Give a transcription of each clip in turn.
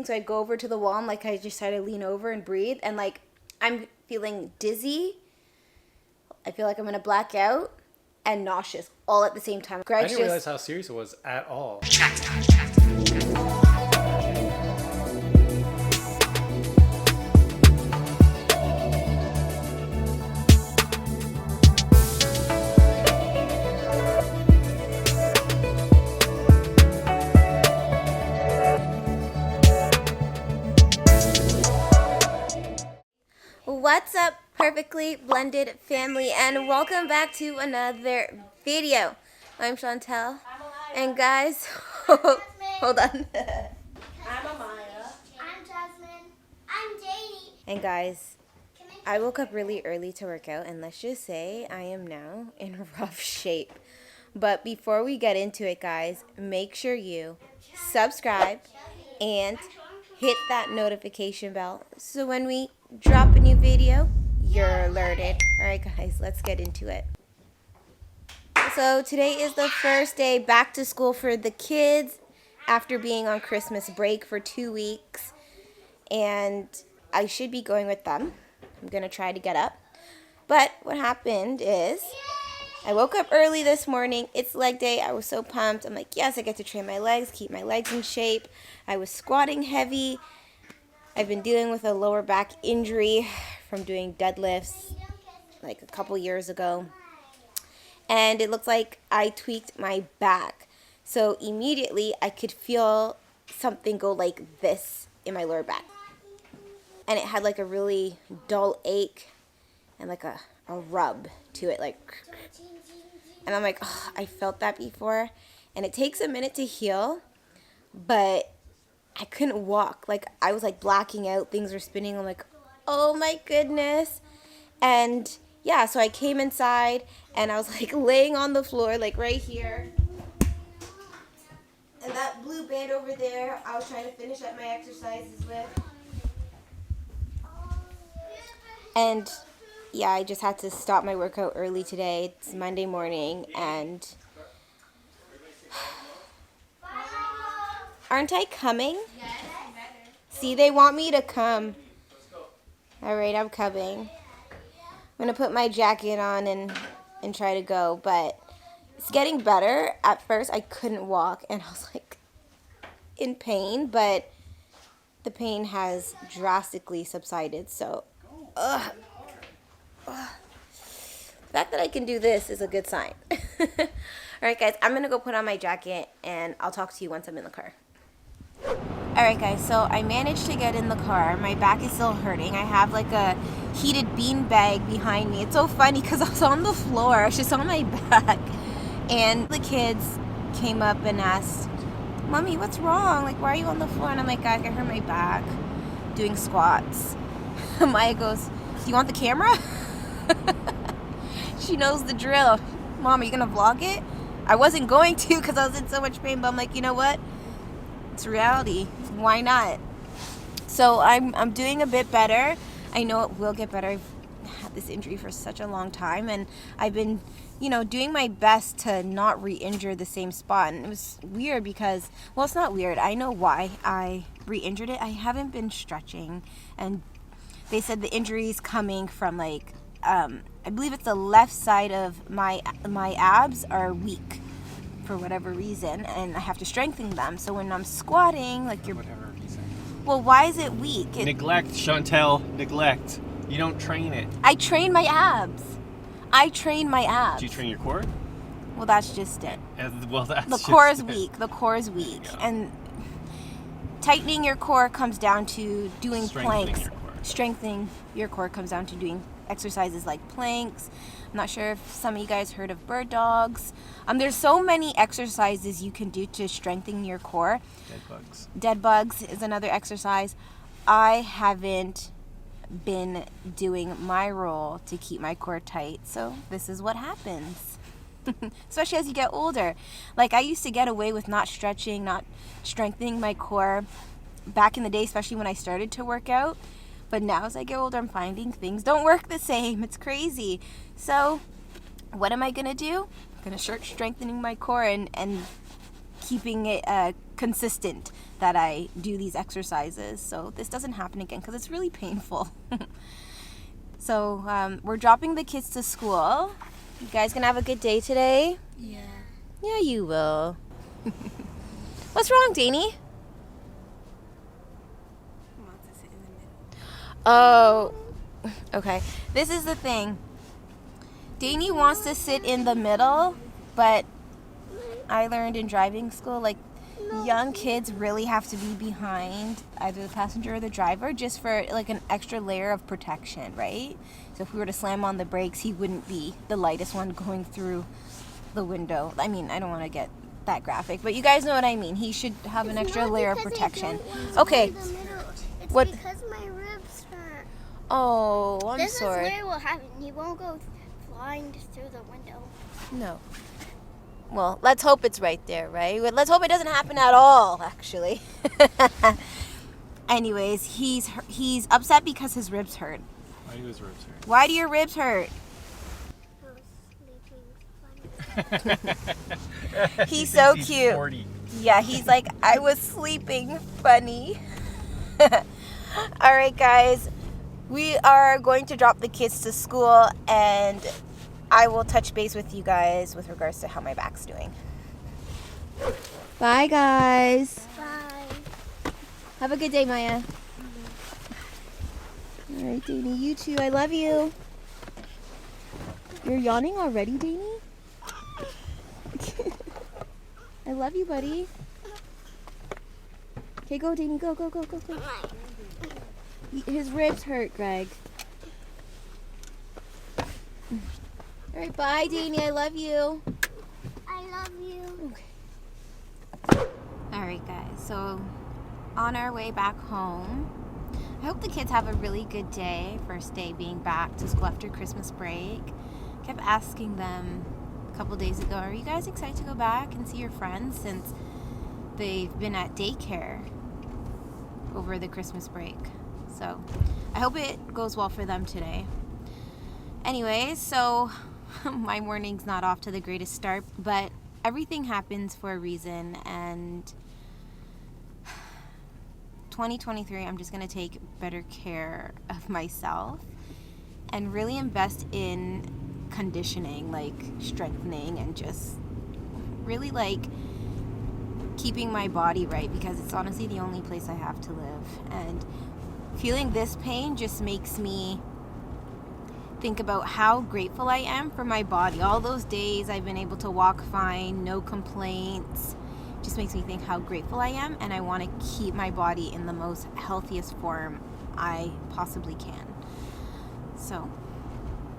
So I go over to the wall and like I just try to lean over and breathe, and like I'm feeling dizzy. I feel like I'm gonna black out and nauseous all at the same time. I didn't realize how serious it was at all. What's up, perfectly blended family, and welcome back to another video. I'm Chantel, and guys, hold on. I'm Amaya. I'm Jasmine. I'm Janie. And guys, I woke up really early to work out, and let's just say I am now in rough shape. But before we get into it, guys, make sure you subscribe and hit that notification bell so when we drop a new video, you're alerted. Alright guys, let's get into it. So today is the first day back to school for the kids after being on Christmas break for 2 weeks. And I should be going with them. I'm going to try to get up. But what happened is I woke up early this morning. It's leg day. I was so pumped. I'm like, yes, I get to train my legs, keep my legs in shape. I was squatting heavy. I've been dealing with a lower back injury from doing deadlifts like a couple years ago. And it looks like I tweaked my back. So immediately I could feel something go like this in my lower back. And it had like a really dull ache and like a rub to it, like. And I'm like, oh, I felt that before. And it takes a minute to heal, but I couldn't walk. Like, I was like blacking out. Things were spinning. I'm like, oh my goodness. And yeah, so I came inside and I was like laying on the floor, like right here. And that blue band over there, I was trying to finish up my exercises with. And yeah, I just had to stop my workout early today. It's Monday morning, and aren't I coming? See, they want me to come. All right, I'm coming. I'm going to put my jacket on and try to go, but it's getting better. At first, I couldn't walk, and I was like in pain, but the pain has drastically subsided, so the fact that I can do this is a good sign. Alright guys, I'm going to go put on my jacket and I'll talk to you once I'm in the car. Alright guys, so I managed to get in the car. My back is still hurting. I have like a heated bean bag behind me. It's so funny because I was on the floor. I was just on my back. And the kids came up and asked, Mommy, what's wrong? Like, why are you on the floor? And I'm like, I hurt my back doing squats. Maya goes, do you want the camera? She knows the drill. Mom, are you going to vlog it? I wasn't going to because I was in so much pain, but I'm like, you know what? It's reality. Why not? So I'm doing a bit better. I know it will get better. I've had this injury for such a long time, and I've been, doing my best to not re-injure the same spot. And it was weird because, well, it's not weird. I know why I re-injured it. I haven't been stretching, and they said the injury is coming from like, I believe it's the left side of my abs are weak for whatever reason, and I have to strengthen them. So when I'm squatting, like For whatever reason. well, why is it weak? Neglect, Chantel. Neglect. You don't train it. I train my abs. Do you train your core? Well, that's just it. Well, that's The core is just it. weak. The core is weak, Yeah. and tightening your core comes down to doing Strengthening planks. your core. Strengthening your core comes down to doing exercises like planks. I'm not sure if some of you guys heard of bird dogs. There's so many exercises you can do to strengthen your core. Dead bugs. Dead bugs is another exercise. I haven't been doing my role to keep my core tight, so this is what happens. Especially as you get older. Like, I used to get away with not stretching, not strengthening my core back in the day, especially when I started to work out. But now as I get older, I'm finding things don't work the same. It's crazy. So what am I going to do? I'm going to start strengthening my core and keeping it consistent that I do these exercises, so this doesn't happen again because it's really painful. So we're dropping the kids to school. You guys gonna have a good day today? Yeah. Yeah, you will. What's wrong, Danny? Oh, okay. This is the thing. Danny wants to sit in the middle, but I learned in driving school, like, young kids really have to be behind either the passenger or the driver just for, like, an extra layer of protection, right? So if we were to slam on the brakes, he wouldn't be the lightest one going through the window. I mean, I don't want to get that graphic, but you guys know what I mean. He should have an extra layer of protection. Okay. It's What? because my ribs hurt. Oh, I'm This sorry. is where it will happen. He won't go flying through the window. No. Well, let's hope it's right there, right? Let's hope it doesn't happen at all, actually. Anyways, he's upset because his ribs hurt. Why do his ribs hurt? Why do your ribs hurt? I was sleeping funny. He's so He's cute. 40. Yeah, he's like, I was sleeping funny. All right, guys. We are going to drop the kids to school, and I will touch base with you guys with regards to how my back's doing. Bye, guys. Bye. Have a good day, Maya. All right, Danny, you too. I love you. You're yawning already, Danny? I love you, buddy. Okay, go, Danny. Go, go, go, go, go. His ribs hurt, Greg. All right, bye, Danny. I love you. I love you. All right, guys. So, on our way back home, I hope the kids have a really good day. First day being back to school after Christmas break. Kept asking them a couple days ago, are you guys excited to go back and see your friends since they've been at daycare over the Christmas break? So, I hope it goes well for them today. Anyways, so my morning's not off to the greatest start, but everything happens for a reason, and 2023, I'm just going to take better care of myself and really invest in conditioning, like strengthening, and just really like keeping my body right, because it's honestly the only place I have to live. And feeling this pain just makes me think about how grateful I am for my body. All those days I've been able to walk fine, no complaints, just makes me think how grateful I am, and I want to keep my body in the most healthiest form I possibly can. So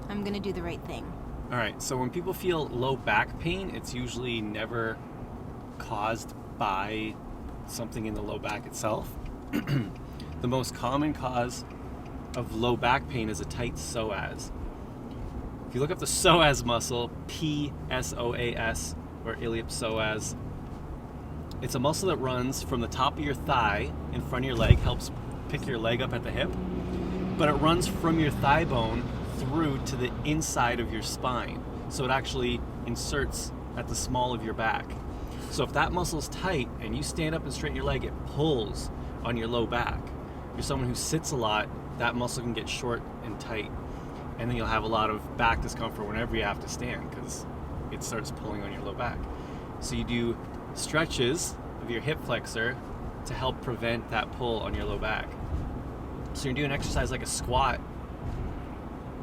I'm gonna do the right thing. All right, so when people feel low back pain, it's usually never caused by something in the low back itself. The most common cause of low back pain is a tight psoas. If you look up the psoas muscle, PSOAS, or iliopsoas, it's a muscle that runs from the top of your thigh in front of your leg, helps pick your leg up at the hip, but it runs from your thigh bone through to the inside of your spine. So it actually inserts at the small of your back. So if that muscle's tight and you stand up and straighten your leg, it pulls on your low back. If you're someone who sits a lot, that muscle can get short and tight, and then you'll have a lot of back discomfort whenever you have to stand because it starts pulling on your low back. So you do stretches of your hip flexor to help prevent that pull on your low back. So you're doing an exercise like a squat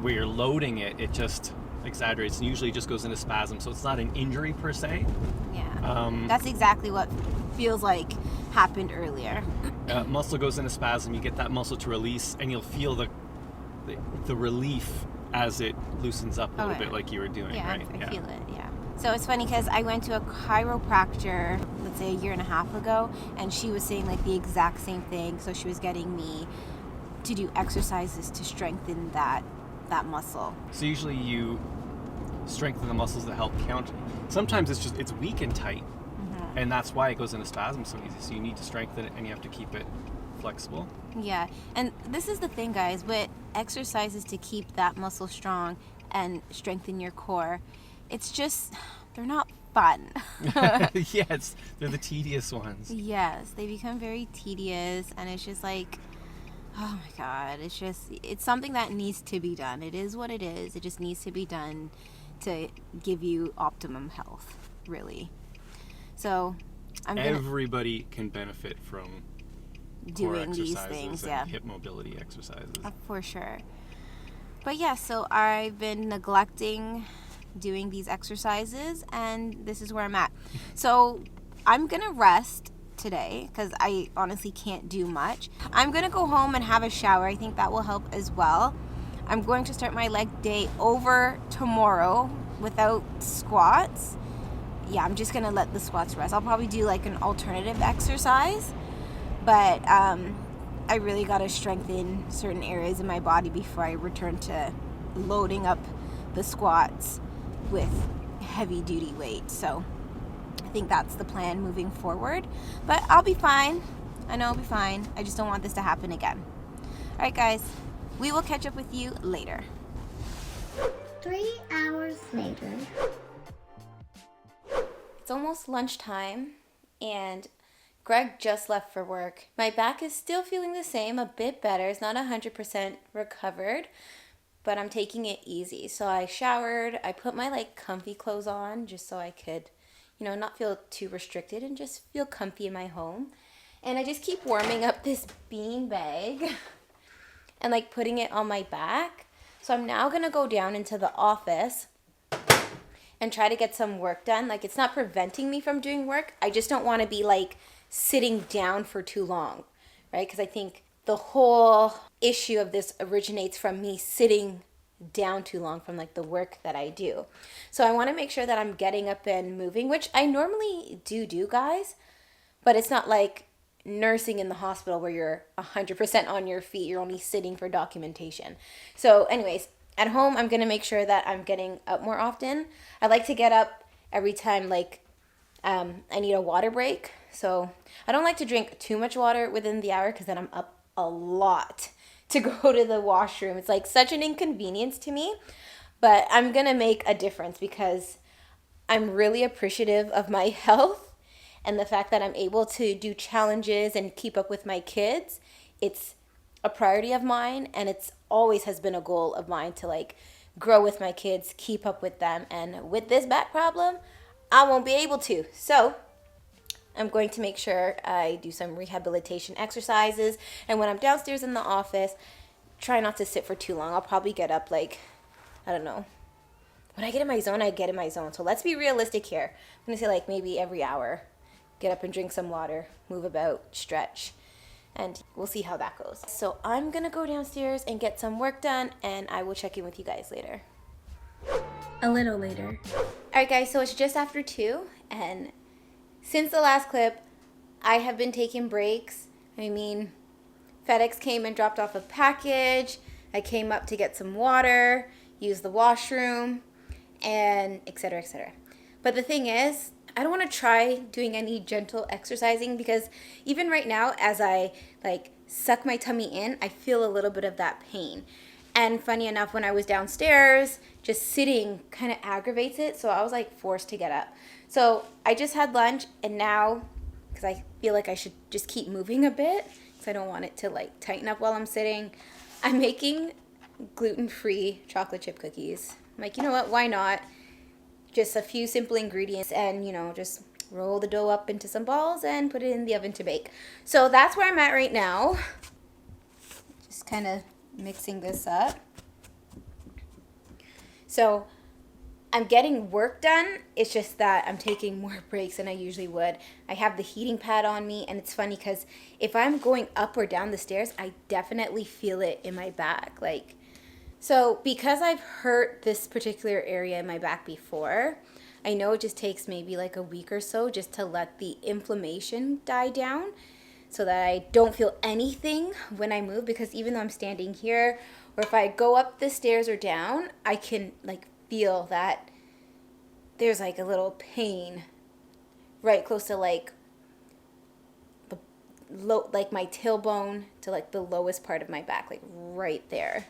where you're loading it, it just exaggerates and usually just goes into spasm. So it's not an injury per se. Yeah, that's exactly what feels like happened earlier. Muscle goes into spasm, you get that muscle to release, and you'll feel the relief as it loosens up a little bit, like you were doing, yeah, right? I feel it, yeah. So it's funny because I went to a chiropractor, let's say a year and a half ago, and she was saying like the exact same thing. So she was getting me to do exercises to strengthen that muscle. So usually you strengthen the muscles that help counter. Sometimes it's weak and tight, and that's why it goes into spasm so easy. So you need to strengthen it, and you have to keep it flexible. Yeah, and this is the thing, guys, with exercises to keep that muscle strong and strengthen your core, it's just, they're not fun. Yes, they're the tedious ones. Yes, they become very tedious, and it's just like, oh my God, it's something that needs to be done. It is what it is. It just needs to be done to give you optimum health, really. So Everybody can benefit from core doing these exercises things, and yeah, hip mobility exercises. for sure. But yeah, so I've been neglecting doing these exercises, and this is where I'm at. So I'm gonna rest today because I honestly can't do much. I'm gonna go home and have a shower. I think that will help as well. I'm going to start my leg day over tomorrow without squats. Yeah, I'm just gonna let the squats rest. I'll probably do like an alternative exercise, but I really gotta strengthen certain areas in my body before I return to loading up the squats with heavy duty weight. So I think that's the plan moving forward, but I'll be fine. I know I'll be fine. I just don't want this to happen again. All right, guys, we will catch up with you later. 3 hours later. It's almost lunchtime, and Greg just left for work. My back is still feeling the same, a bit better. It's not 100% recovered, but I'm taking it easy. So I showered, I put my like comfy clothes on just so I could, not feel too restricted and just feel comfy in my home. And I just keep warming up this bean bag and like putting it on my back. So I'm now gonna go down into the office and try to get some work done. Like, it's not preventing me from doing work. I just don't want to be like sitting down for too long, right? Because I think the whole issue of this originates from me sitting down too long from like the work that I do. So I want to make sure that I'm getting up and moving, which I normally do, guys, but it's not like nursing in the hospital where you're 100% on your feet. You're only sitting for documentation. So anyways, at home, I'm going to make sure that I'm getting up more often. I like to get up every time, like, I need a water break. So I don't like to drink too much water within the hour because then I'm up a lot to go to the washroom. It's like such an inconvenience to me. But I'm going to make a difference because I'm really appreciative of my health and the fact that I'm able to do challenges and keep up with my kids. It's a priority of mine, and it's always has been a goal of mine to like grow with my kids, keep up with them, and with this back problem, I won't be able to. So I'm going to make sure I do some rehabilitation exercises, and when I'm downstairs in the office, try not to sit for too long. I'll probably get up like, I don't know. When I get in my zone, I get in my zone. So let's be realistic here. I'm going to say like maybe every hour. Get up and drink some water, move about, stretch, and we'll see how that goes. So I'm going to go downstairs and get some work done, and I will check in with you guys later. A little later. All right, guys, so it's just after 2, and since the last clip, I have been taking breaks. I mean, FedEx came and dropped off a package. I came up to get some water, use the washroom, and et cetera, et cetera. But the thing is, I don't want to try doing any gentle exercising because even right now, as I like suck my tummy in, I feel a little bit of that pain. And funny enough, when I was downstairs, just sitting kind of aggravates it. So I was like forced to get up. So I just had lunch, and now, because I feel like I should just keep moving a bit, because I don't want it to like tighten up while I'm sitting, I'm making gluten-free chocolate chip cookies. I'm like, you know what, why not? Just a few simple ingredients and, just roll the dough up into some balls and put it in the oven to bake. So that's where I'm at right now. Just kind of mixing this up. So I'm getting work done. It's just that I'm taking more breaks than I usually would. I have the heating pad on me, and it's funny because if I'm going up or down the stairs, I definitely feel it in my back. So because I've hurt this particular area in my back before, I know it just takes maybe like a week or so just to let the inflammation die down so that I don't feel anything when I move, because even though I'm standing here, or if I go up the stairs or down, I can like feel that there's like a little pain right close to like the low, like my tailbone to like the lowest part of my back, like right there.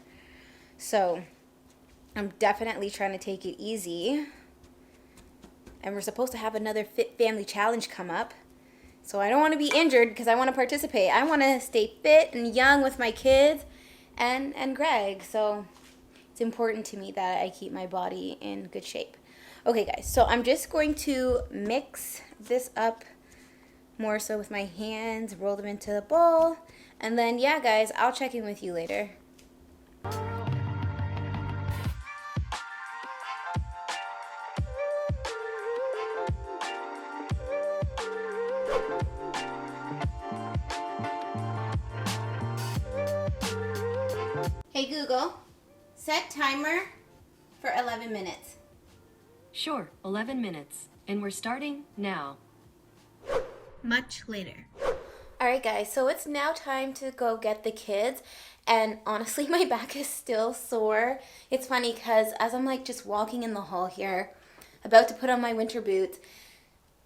So I'm definitely trying to take it easy and we're supposed to have another Fit Family Challenge come up. So I don't want to be injured because I want to participate. I want to stay fit and young with my kids and Greg. So it's important to me that I keep my body in good shape. Okay, guys, so I'm just going to mix this up more so with my hands, roll them into the bowl, and then, yeah, guys, I'll check in with you later. Hey Google, set timer for 11 minutes. Sure, 11 minutes. And we're starting now. Much later. Alright guys, so it's now time to go get the kids, and honestly my back is still sore. It's funny because as I'm like just walking in the hall here, about to put on my winter boots,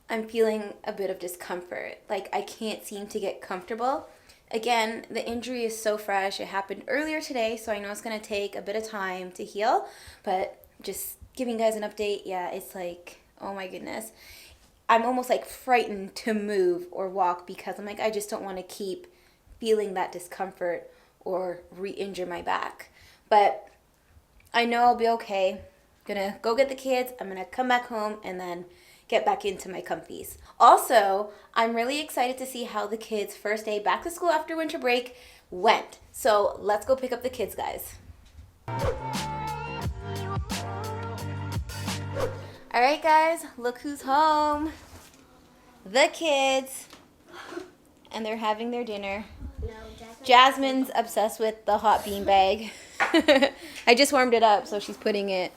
I'm feeling a bit of discomfort. Like I can't seem to get comfortable. Again, the injury is so fresh. It happened earlier today, so I know it's going to take a bit of time to heal, but just giving you guys an update, yeah, it's like, oh my goodness. I'm almost like frightened to move or walk because I'm like, I just don't want to keep feeling that discomfort or re-injure my back. But I know I'll be okay. Gonna go get the kids. I'm gonna come back home and then get back into my comfies. Also, I'm really excited to see how the kids' first day back to school after winter break went. So let's go pick up the kids, guys. All right, guys, look who's home. The kids. And they're having their dinner. Jasmine's obsessed with the hot bean bag. I just warmed it up, so she's putting it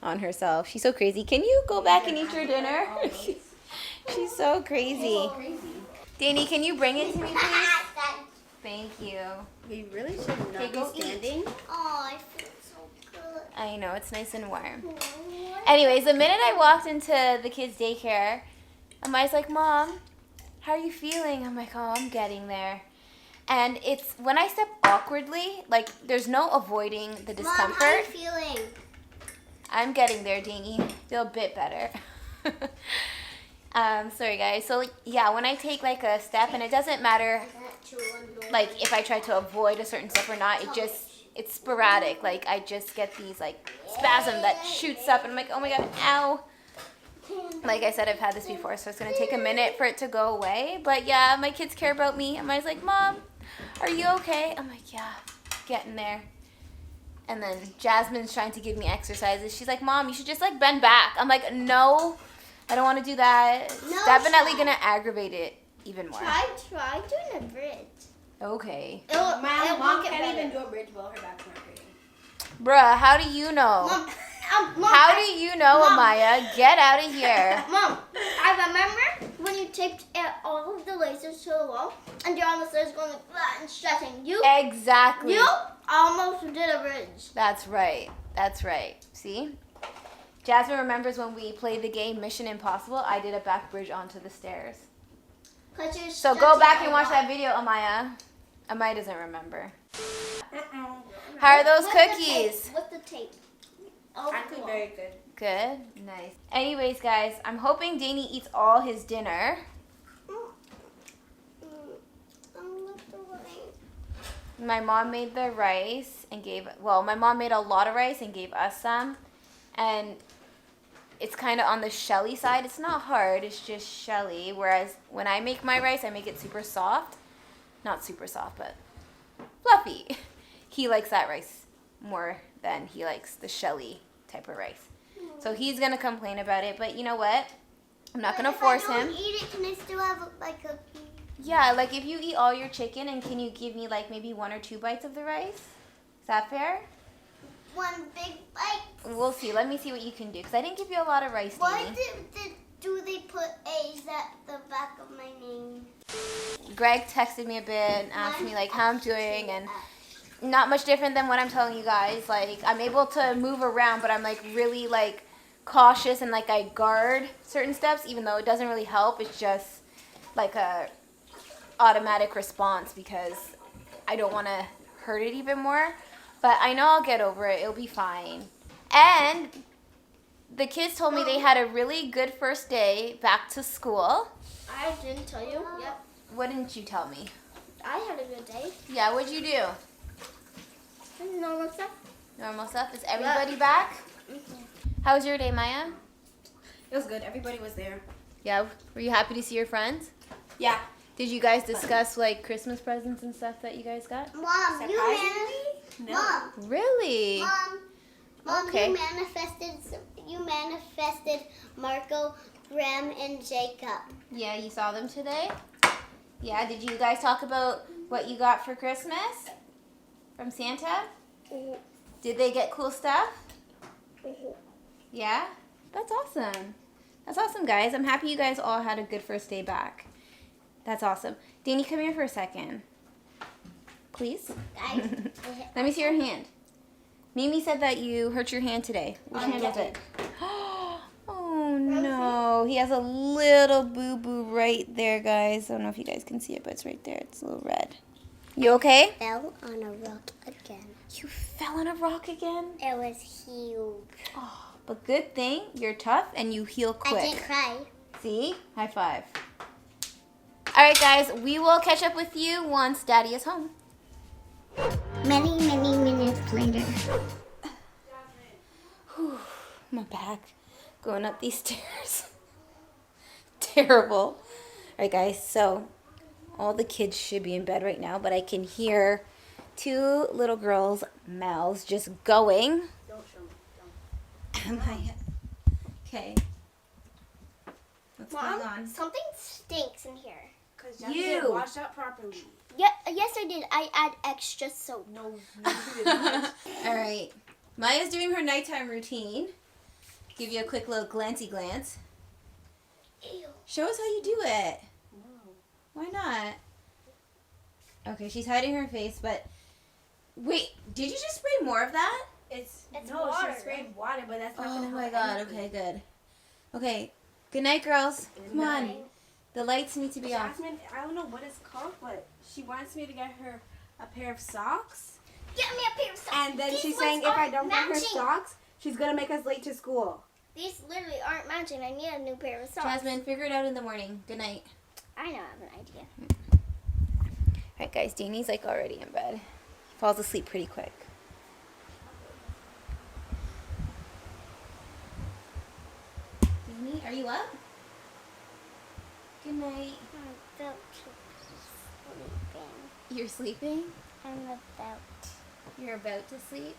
on herself. She's so crazy. Can you go back and eat your dinner? She's so crazy. Danny, can you bring it to me, please? Thank you. We really should not be go eat. standing. Oh, I feel so good. I know, it's nice and warm. Anyways, the minute I walked into the kids' daycare, Amaya's like, Mom, how are you feeling? I'm like, oh, I'm getting there. And it's when I step awkwardly, like there's no avoiding the discomfort. Mom, how are you feeling? I'm getting there, Danny. Feel a bit better. Sorry guys. So yeah, when I take like a step, and it doesn't matter like if I try to avoid a certain step or not, it's sporadic. Like I just get these like spasm that shoots up and I'm like, oh my god, ow. Like I said, I've had this before, so it's gonna take a minute for it to go away. But yeah, my kids care about me. And I was like, Mom, are you okay? I'm like, yeah, getting there. And then Jasmine's trying to give me exercises. She's like, Mom, you should just like bend back. I'm like, no, I don't want to do that. No, It's definitely gonna aggravate it even more. Try doing a bridge. Okay. Mom It'll can't even do a bridge while her back's not hurting. Bruh, how do you know? Mom, How do you know, Mom. Amaya? Get out of here. Mom, I remember when you taped all of the lasers to the wall and you're on the stairs going like that and stretching. Exactly. You almost did a bridge. That's right. That's right. See? Jasmine remembers when we played the game Mission Impossible, I did a back bridge onto the stairs. So go back and watch that video, Amaya. Amaya doesn't remember. How are those cookies? With the tape. Oh, Actually, cool. very good. Good. Nice. Anyways, guys, I'm hoping Danny eats all his dinner. My mom made the rice and my mom made a lot of rice and gave us some. And it's kind of on the shelly side. It's not hard, it's just shelly. Whereas when I make my rice, I make it super soft. Not super soft, but fluffy. He likes that rice more than he likes the shelly type of rice. So he's going to complain about it. But you know what? I'm not going to force him. If I don't eat it, can I still have like a... Yeah, like if you eat all your chicken, and can you give me like maybe 1 or 2 bites of the rice? Is that fair? One big bite? We'll see. Let me see what you can do. Because I didn't give you a lot of rice, Why Danny. do they put A's at the back of my name? Greg texted me a bit and asked me like how I'm doing, and not much different than what I'm telling you guys. Like I'm able to move around, but I'm like really like cautious and like I guard certain steps, even though it doesn't really help. It's just like a automatic response because I don't want to hurt it even more. But I know I'll get over it. It'll be fine. And the kids told me they had a really good first day back to school. I didn't tell you. Yep. What didn't you tell me? I had a good day. Yeah, what'd you do? Normal stuff. Normal stuff. Is everybody back? How was your day, Maya? It was good. Everybody was there. Yeah, were you happy to see your friends? Yeah. Did you guys discuss like Christmas presents and stuff that you guys got? Mom, No. Mom, Really? Mom, Okay. you manifested Marco, Graham, and Jacob. Yeah, you saw them today? Yeah, did you guys talk about what you got for Christmas from Santa? Did they get cool stuff? Yeah? That's awesome. That's awesome, guys. I'm happy you guys all had a good first day back. That's awesome. Danny, come here for a second. Please. Let me see your hand. Mimi said that you hurt your hand today. Which hand was it? Oh no. He has a little boo-boo right there, guys. I don't know if you guys can see it, but it's right there. It's a little red. You okay? Fell on a rock again. You fell on a rock again? It was huge. Oh, but good thing you're tough and you heal quick. I didn't cry. See? High five. All right, guys. We will catch up with you once Daddy is home. Many minutes later. Whew, my back. Going up these stairs. Terrible. All right, guys. So all the kids should be in bed right now, but I can hear two little girls' mouths just going. Don't show me. Okay. What's Mom, going on? something stinks in here. Because Jasmine You. didn't wash up properly. Yeah, yes, I did. I add extra soap. No, you didn't. All right. Maya's doing her nighttime routine. Give you a quick little glancey glance. Ew. Show us how you do it. No. Why not? Okay, she's hiding her face, but wait, did you just spray more of that? It's no, water. she sprayed water, but that's not Oh gonna help my god, anything. okay, good. Okay, good night, girls. Come on. night. The lights need to be off. Jasmine, I don't know what it's called, but she wants me to get her a pair of socks. Get me a pair of socks. And then These she's ones saying if I aren't don't get her matching. socks, she's gonna make us late to school. These literally aren't matching. I need a new pair of socks. Jasmine, figure it out in the morning. Good night. I know, I have an idea. Alright, guys, Danny's like already in bed. Falls asleep pretty quick. Danny, are you up? Good night. I'm about to sleeping. You're sleeping? I'm about You're about to sleep?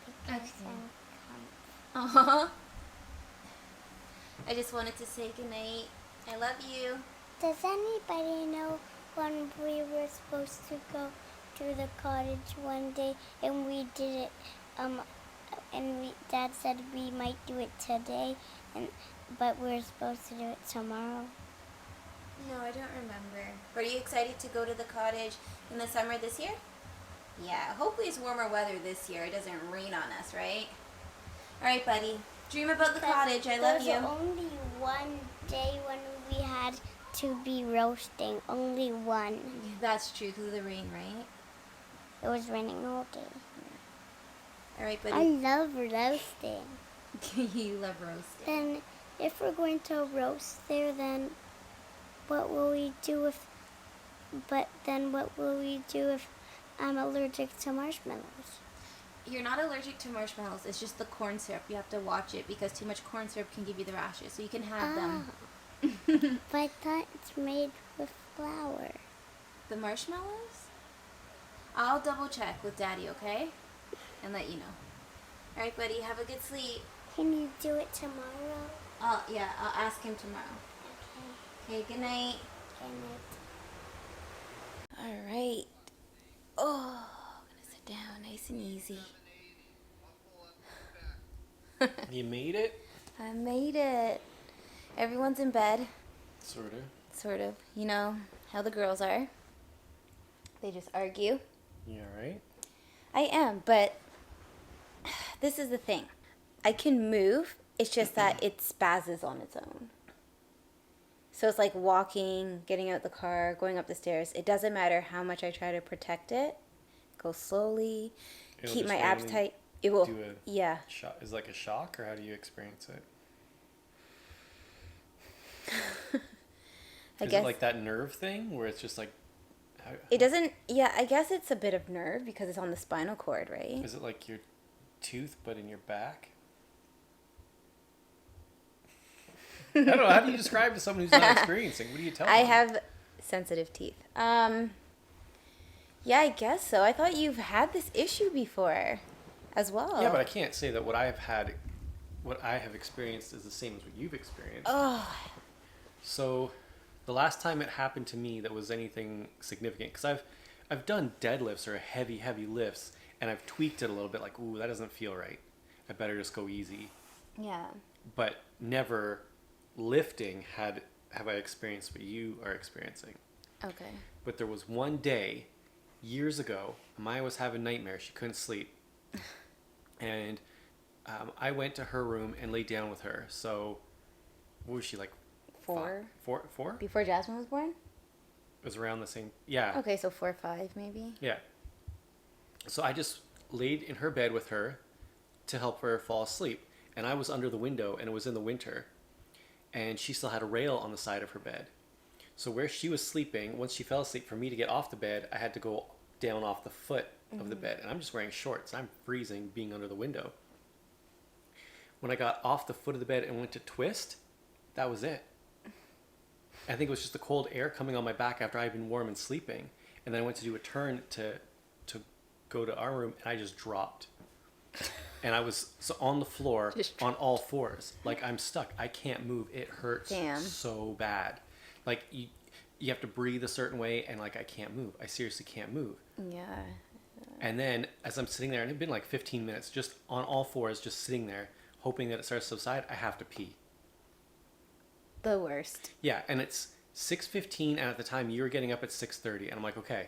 because Okay. I'm Uh-huh. I just wanted to say goodnight. I love you. Does anybody know when we were supposed to go to the cottage one day and we did it and Dad said we might do it today but we're supposed to do it tomorrow? No, I don't remember. But are you excited to go to the cottage in the summer this year? Yeah, hopefully it's warmer weather this year. It doesn't rain on us, right? All right, buddy. Dream about the cottage. I love you. There was only one day when we had to be roasting. Only one. That's true because of the rain, right? It was raining all day. All right, I buddy. love roasting. You love roasting. Then if we're going to roast there, then what will we do if I'm allergic to marshmallows? You're not allergic to marshmallows. It's just the corn syrup. You have to watch it because too much corn syrup can give you the rashes. So you can have them. But I thought it's made with flour. The marshmallows? I'll double check with Daddy, okay? And let you know. All right, buddy. Have a good sleep. Can you do it tomorrow? Yeah, I'll ask him tomorrow. Okay, good night. All right. Oh, I'm gonna sit down nice and easy. You made it? I made it. Everyone's in bed, Sort of. sort of. You know how the girls are. They just argue. You alright? I am, but this is the thing. I can move. It's just that it spazzes on its own. So it's like walking, getting out the car, going up the stairs. It doesn't matter how much I try to protect it. Go slowly, It'll keep just my abs randomly- tight. It will. do a Yeah. shock? Is it like a shock, or how do you experience it? I Is guess it like that nerve thing where it's just like, it doesn't. Yeah, I guess it's a bit of nerve because it's on the spinal cord, right? is it like your tooth but in your back? I don't know. How do you describe to someone who's not experiencing? What do you tell them? I have sensitive teeth. Yeah, I guess so. I thought you've had this issue before as well. Yeah, but I can't say that what I have experienced is the same as what you've experienced. Oh, So, the last time it happened to me that was anything significant, because I've done deadlifts or heavy lifts, and I've tweaked it a little bit, like, ooh, that doesn't feel right. I better just go easy. yeah. But never lifting have I experienced what you are experiencing. Okay. But there was one day years ago, Maya was having nightmares. She couldn't sleep. And I went to her room and laid down with her. So, what was she, like? Four. Four? Before Jasmine was born? It was around the same. Yeah. Okay, so 4 or 5 maybe. Yeah. So I just laid in her bed with her to help her fall asleep. And I was under the window, and it was in the winter. And she still had a rail on the side of her bed. So where she was sleeping, once she fell asleep, for me to get off the bed, I had to go down off the foot of the bed. And I'm just wearing shorts. I'm freezing being under the window. When I got off the foot of the bed and went to twist, that was it. I think it was just the cold air coming on my back after I had been warm and sleeping. And then I went to do a turn to go to our room, and I just dropped. And I was on the floor on all fours. Like, I'm stuck. I can't move. It hurts so bad. Like, you have to breathe a certain way, and, like, I can't move. I seriously can't move. Yeah. And then, as I'm sitting there, and it had been like 15 minutes, just on all fours, just sitting there, hoping that it starts to subside, I have to pee. The worst. Yeah, and it's 6:15, and at the time, you were getting up at 6:30. And I'm like, okay,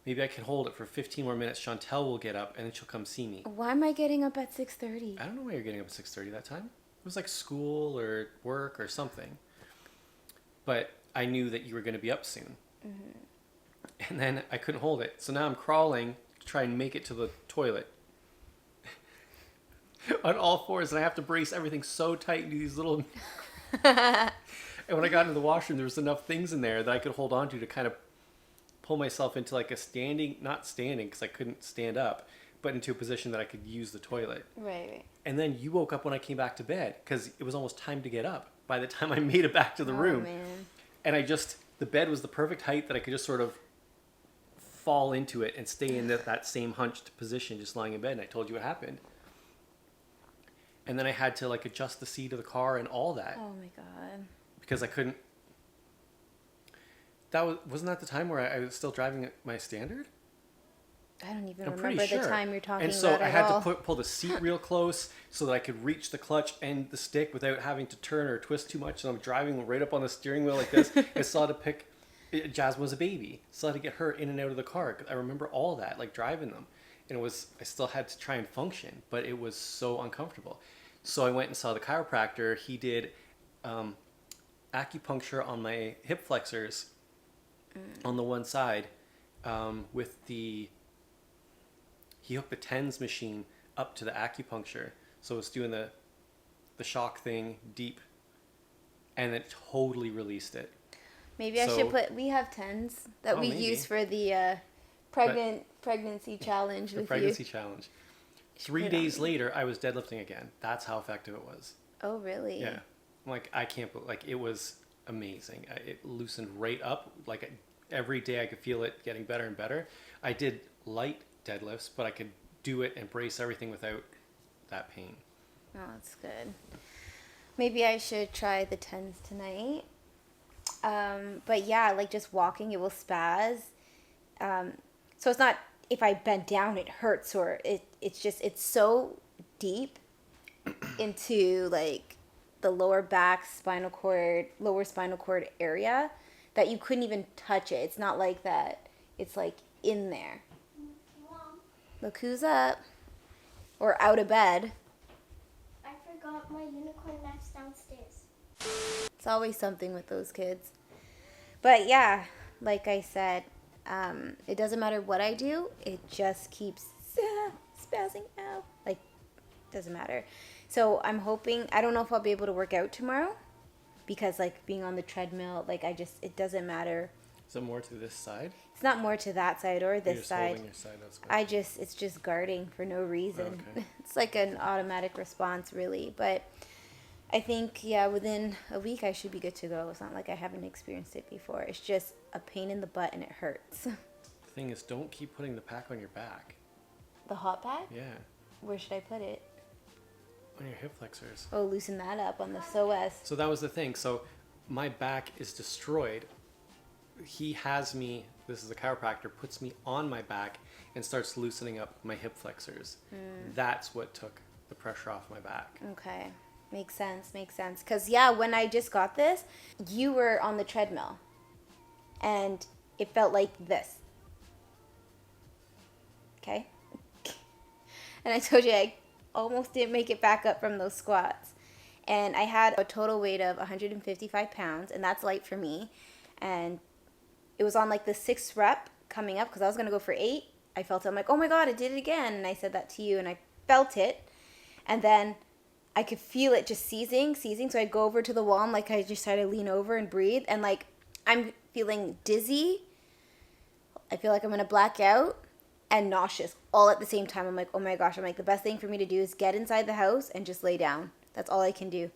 maybe I can hold it for 15 more minutes. Chantel will get up, and then she'll come see me. Why am I getting up at 6:30? I don't know why you're getting up at 6:30 that time. It was like school or work or something. But I knew that you were going to be up soon. Mm-hmm. And then I couldn't hold it. So now I'm crawling to try and make it to the toilet. On all fours, and I have to brace everything so tight into these little... And when I got into the washroom, there was enough things in there that I could hold on to kind of pull myself into like a standing, not standing because I couldn't stand up, but into a position that I could use the toilet. Right. And then you woke up when I came back to bed because it was almost time to get up by the time I made it back to the room. Man. And the bed was the perfect height that I could just sort of fall into it and stay in that same hunched position, just lying in bed. And I told you what happened. And then I had to like adjust the seat of the car and all that. Oh my God. Because I couldn't. Wasn't that the time where I was still driving at my standard? I don't even I'm remember pretty sure. the time you're talking and so about I at had all. to pull the seat real close so that I could reach the clutch and the stick without having to turn or twist too much. And I'm driving right up on the steering wheel like this. I still had to pick. Jasmine was a baby. Still had to get her in and out of the car. I remember all that, like driving them. And I still had to try and function, but it was so uncomfortable. So I went and saw the chiropractor. He did acupuncture on my hip flexors on the one side he hooked the TENS machine up to the acupuncture. So it's doing the shock thing deep, and it totally released it. Maybe I should we have tens that we maybe. use for the pregnancy challenge The with pregnancy you. challenge. 3 days later, I was deadlifting again. That's how effective it was. Oh, really? Yeah. Like, I can't, like, it was amazing. It loosened right up. Like, every day I could feel it getting better and better. I did light deadlifts, but I could do it and brace everything without that pain. Oh, that's good. Maybe I should try the tens tonight. But yeah, like just walking, it will spaz. So it's not, if I bend down, it hurts, or it's so deep into like the lower back, lower spinal cord area that you couldn't even touch it. It's not like that. It's like in there. Mom, Look who's up. Or out of bed. I forgot my unicorn that's downstairs. It's always something with those kids. But yeah, like I said, it doesn't matter what I do. It just keeps spazzing out. Like, doesn't matter. So I'm hoping, I don't know if I'll be able to work out tomorrow because like being on the treadmill, like it doesn't matter. Is it more to this side? It's not more to that side or You're this just side. holding your side. That's It's just guarding for no reason. Okay. It's like an automatic response, really. But I think, yeah, within a week I should be good to go. It's not like I haven't experienced it before. It's just a pain in the butt and it hurts. The thing is, don't keep putting the pack on your back. The hot pack? Yeah, Where should I put it? on your hip flexors. Oh, loosen that up on the psoas. So that was the thing. So my back is destroyed. He has me, this is a chiropractor, puts me on my back and starts loosening up my hip flexors. That's what took the pressure off my back. Okay. Makes sense. Because, yeah, when I just got this, you were on the treadmill. And it felt like this. Okay? And I told you I almost didn't make it back up from those squats. And I had a total weight of 155 pounds, and that's light for me. And it was on like the 6th rep coming up because I was going to go for 8. I felt it. I'm like, oh my God, I did it again. And I said that to you, and I felt it. And then I could feel it just seizing. So I'd go over to the wall, and like I just try to lean over and breathe. And like I'm feeling dizzy. I feel like I'm going to black out. And nauseous all at the same time. I'm like, oh my gosh. I'm like, the best thing for me to do is get inside the house and just lay down. That's all I can do.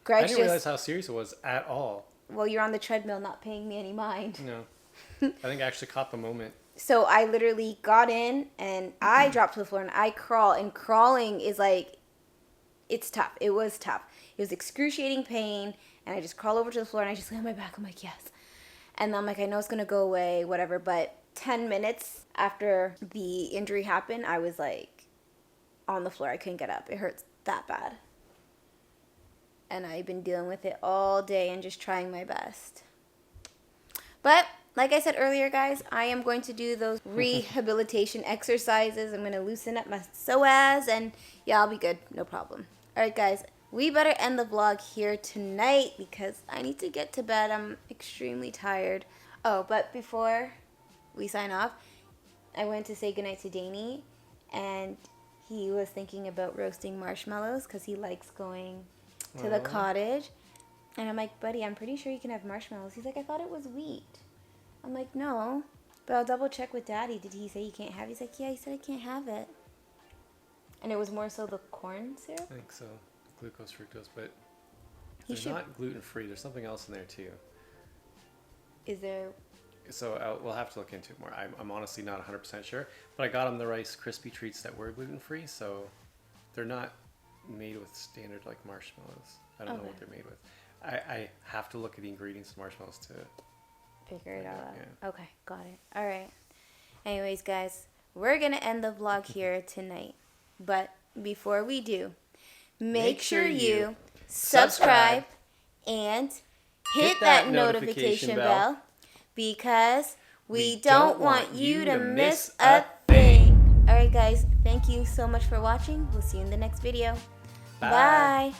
I didn't realize how serious it was at all. Well, you're on the treadmill, not paying me any mind. No. I think I actually caught the moment. So I literally got in and I dropped to the floor and I crawl. And crawling is like, it's tough. It was tough. It was excruciating pain. And I just crawl over to the floor and I just lay on my back. I'm like, yes. And I'm like, I know it's going to go away, whatever. But 10 minutes after the injury happened, I was like on the floor. I couldn't get up. It hurts that bad. And I've been dealing with it all day and just trying my best. But like I said earlier, guys, I am going to do those rehabilitation exercises. I'm going to loosen up my psoas and yeah, I'll be good. No problem. All right, guys, we better end the vlog here tonight because I need to get to bed. I'm extremely tired. Oh, but before we sign off, I went to say goodnight to Danny, and he was thinking about roasting marshmallows because he likes going to the cottage. And I'm like, buddy, I'm pretty sure you can have marshmallows. He's like, I thought it was wheat. I'm like, no, but I'll double check with Daddy. Did he say you can't have it? He's like, yeah, he said I can't have it. And it was more so the corn syrup? I think so. Glucose, fructose, but He they're not gluten-free. There's something else in there too. Is there... So we'll have to look into it more. I'm honestly not 100% sure, but I got him the Rice Krispie treats that were gluten-free, so they're not made with standard like marshmallows. I don't know what they're made with. I have to look at the ingredients of marshmallows to figure it all out. Yeah. Okay, got it. All right. Anyways, guys, we're going to end the vlog here tonight. But before we do, make sure you subscribe and hit that notification bell because we don't want you to miss a thing. All right, guys, thank you so much for watching. We'll see you in the next video. Bye. Bye.